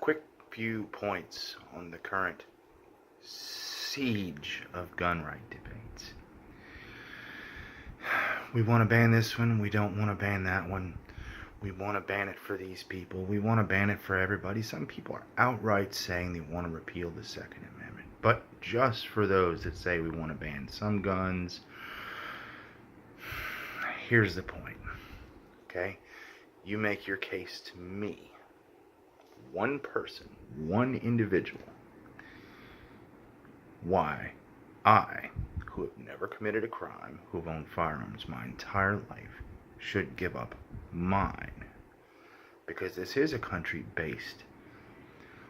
quick few points on the current siege of gun right debates. We want to ban this one. We don't want to ban that one. We want to ban it for these people. We want to ban it for everybody. Some people are outright saying they want to repeal the Second Amendment. But just for those that say we want to ban some guns, here's the point. Okay? You make your case to me. One person, one individual. Why I, who have never committed a crime, who have owned firearms my entire life, should give up mine. Because this is a country based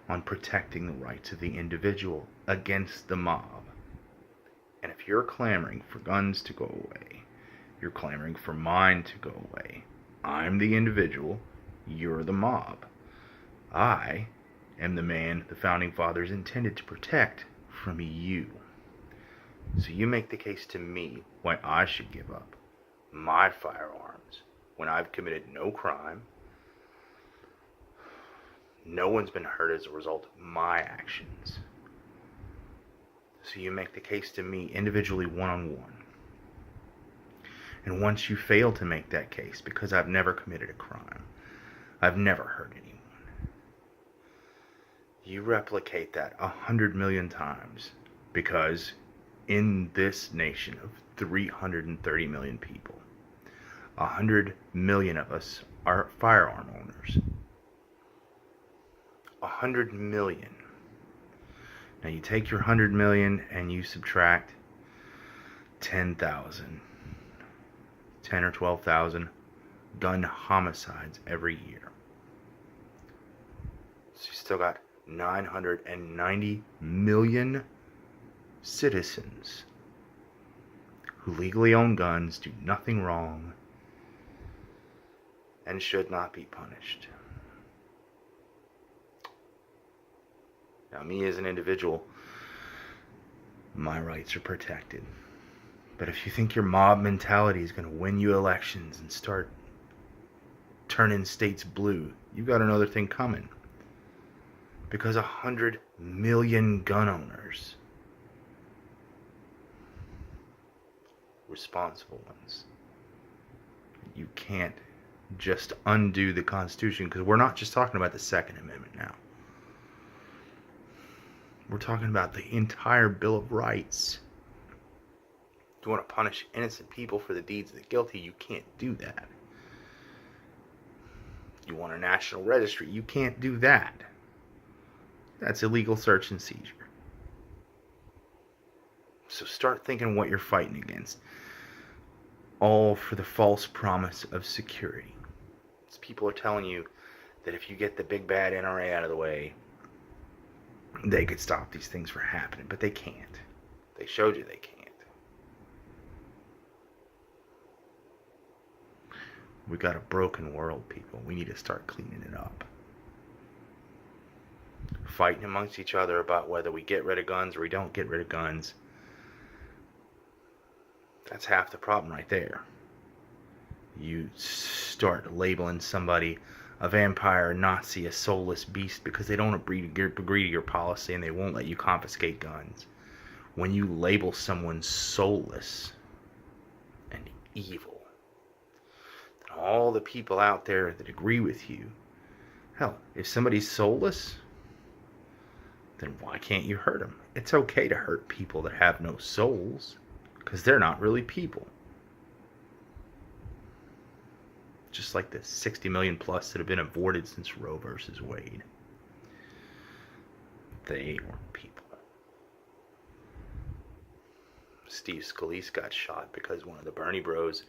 on protecting the rights of the individual against the mob. And if you're clamoring for guns to go away, you're clamoring for mine to go away. I'm the individual, you're the mob. I am the man the Founding Fathers intended to protect from you. So you make the case to me why I should give up my firearms when I've committed no crime. No one's been hurt as a result of my actions. So you make the case to me individually, one-on-one. And once you fail to make that case, because I've never committed a crime, I've never hurt anyone, you replicate that 100 million times, because in this nation of 330 million people, 100 million of us are firearm owners. 100 million. Now you take your 100 million and you subtract 10,000, 10 or 12,000 gun homicides every year. So you still got 990 million citizens who legally own guns, do nothing wrong, and should not be punished. Now, me as an individual, my rights are protected. But if you think your mob mentality is going to win you elections and start turning states blue, you've got another thing coming. Because 100 million gun owners, responsible ones, you can't just undo the Constitution, because we're not just talking about the Second Amendment now. We're talking about the entire Bill of Rights. If you want to punish innocent people for the deeds of the guilty, you can't do that. You want a national registry, you can't do that. That's illegal search and seizure. So start thinking what you're fighting against. All for the false promise of security. As people are telling you that if you get the big bad NRA out of the way, they could stop these things from happening, but they can't. They showed you they can't. We got a broken world, people. We need to start cleaning it up. Fighting amongst each other about whether we get rid of guns or we don't get rid of guns. That's half the problem right there. You start labeling somebody a vampire, a Nazi, a soulless beast because they don't agree to your policy and they won't let you confiscate guns. When you label someone soulless and evil, then all the people out there that agree with you, hell, if somebody's soulless, then why can't you hurt them? It's okay to hurt people that have no souls, because they're not really people. Just like the 60 million plus that have been aborted since Roe versus Wade. They weren't people. Steve Scalise got shot because one of the Bernie bros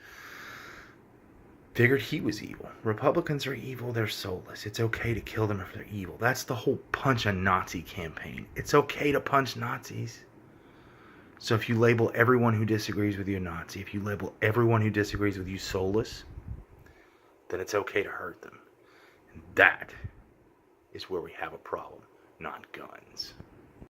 figured he was evil. Republicans are evil, they're soulless. It's okay to kill them if they're evil. That's the whole punch a Nazi campaign. It's okay to punch Nazis. So if you label everyone who disagrees with you a Nazi, if you label everyone who disagrees with you soulless, then it's okay to hurt them. And that is where we have a problem, not guns.